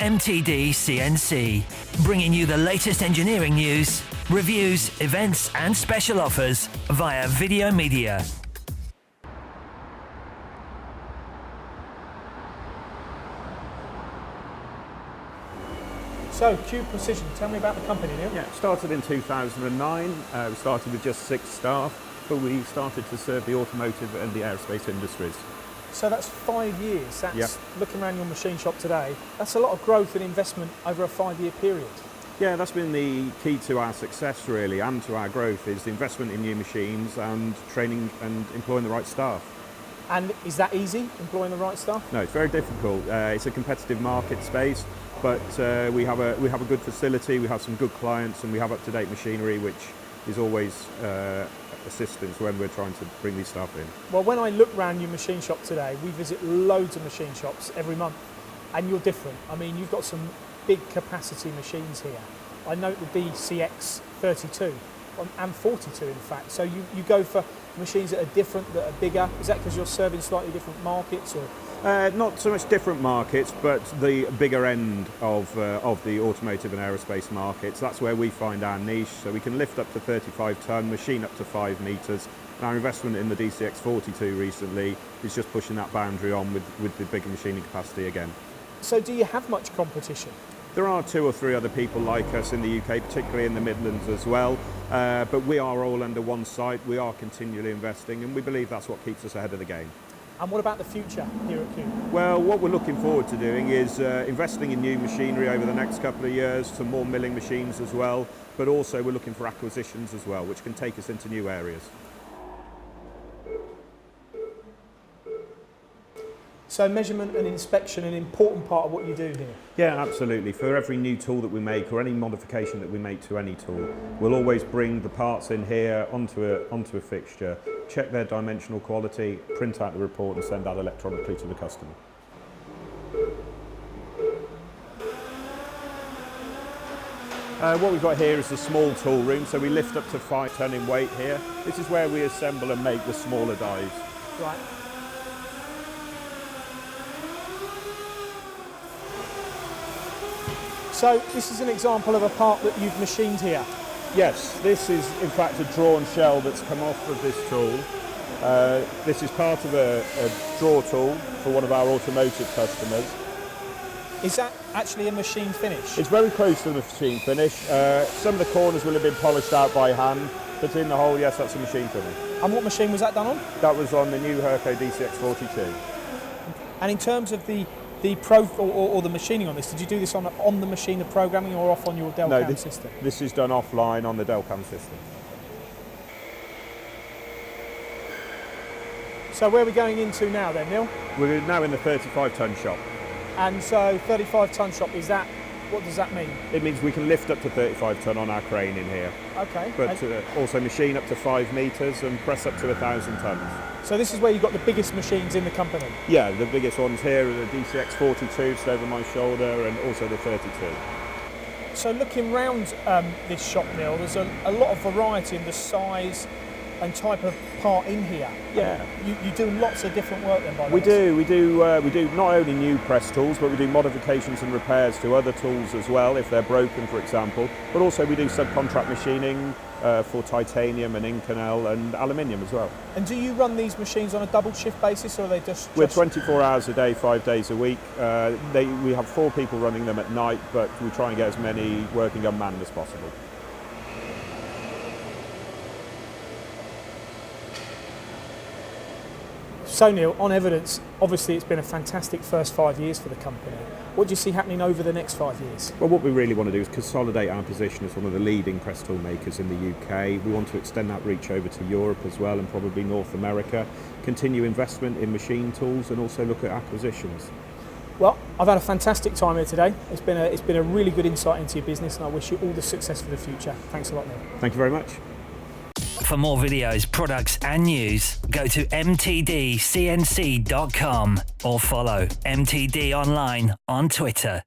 MTD CNC, bringing you the latest engineering news, reviews, events and special offers via video media. So, Cube Precision, tell me about the company, Neil. Yeah, it started in 2009. We started with just 6 staff, but we started to serve the automotive and the aerospace industries. So that's 5 years. That's, Yep. looking around your machine shop today, that's a lot of growth and investment over a 5-year period. Yeah, that's been the key to our success really, and to our growth, is the investment in new machines and training and employing the right staff. And is that easy, employing the right staff? No, it's very difficult. It's a competitive market space, but we have a good facility, we have some good clients, and we have up-to-date machinery, which is always assistance when we're trying to bring these staff in. Well, when I look around your machine shop today, we visit loads of machine shops every month, and you're different. I mean, you've got some big capacity machines here. I note the DCX 32 and 42 in fact. So you go for machines that are different, that are bigger. Is that because you're serving slightly different markets, or? Not so much different markets, but the bigger end of the automotive and aerospace markets. That's where we find our niche. So we can lift up to 35 tonne, machine up to 5 metres. And our investment in the DCX 42 recently is just pushing that boundary on with the bigger machining capacity again. So do you have much competition? There are 2 or 3 other people like us in the UK, particularly in the Midlands as well. But we are all under one site. We are continually investing, and we believe that's what keeps us ahead of the game. And what about the future here at Cube? Well, what we're looking forward to doing is investing in new machinery over the next couple of years, some more milling machines as well, but also we're looking for acquisitions as well, which can take us into new areas. So measurement and inspection, an important part of what you do here. Yeah, absolutely. For every new tool that we make, or any modification that we make to any tool, we'll always bring the parts in here onto a fixture, check their dimensional quality, print out the report and send that electronically to the customer. What we've got here is the small tool room, so we lift up to 5 tonne in weight here. This is where we assemble and make the smaller dies. Right. So this is an example of a part that you've machined here. Yes, this is in fact a drawn shell that's come off of this tool. This is part of a draw tool for one of our automotive customers. Is that actually a machine finish? It's very close to the machine finish. Some of the corners will have been polished out by hand, but in the whole, yes, that's a machine finish. And what machine was that done on? That was on the new Hurco DCX 42. And in terms of the the machining on this, did you do this on the machine, the programming, or off on your Delcam system? This is done offline on the Delcam system. So where are we going into now then, Neil? We're now in the 35 tonne shop. And so 35 tonne shop, what does that mean? It means we can lift up to 35 tonne on our crane in here. Okay. But also machine up to 5 metres and press up to 1,000 tonnes. So this is where you've got the biggest machines in the company? Yeah, the biggest ones here are the DCX 42, just over my shoulder, and also the 32. So looking round this shop, Neil, there's a lot of variety in the size and type of part in here. Yeah. You do lots of different work then, by the way. We do not only new press tools, but we do modifications and repairs to other tools as well, if they're broken, for example. But also we do subcontract machining for titanium and Inconel and aluminium as well. And do you run these machines on a double shift basis, or are they just... We're 24 hours a day, 5 days a week. We have 4 people running them at night, but we try and get as many working unmanned as possible. So Neil, on evidence, obviously it's been a fantastic first 5 years for the company. What do you see happening over the next 5 years? Well, what we really want to do is consolidate our position as one of the leading press tool makers in the UK. We want to extend that reach over to Europe as well, and probably North America. Continue investment in machine tools, and also look at acquisitions. Well, I've had a fantastic time here today. It's been a really good insight into your business, and I wish you all the success for the future. Thanks a lot, Neil. Thank you very much. For more videos, products and news, go to mtdcnc.com or follow MTD Online on Twitter.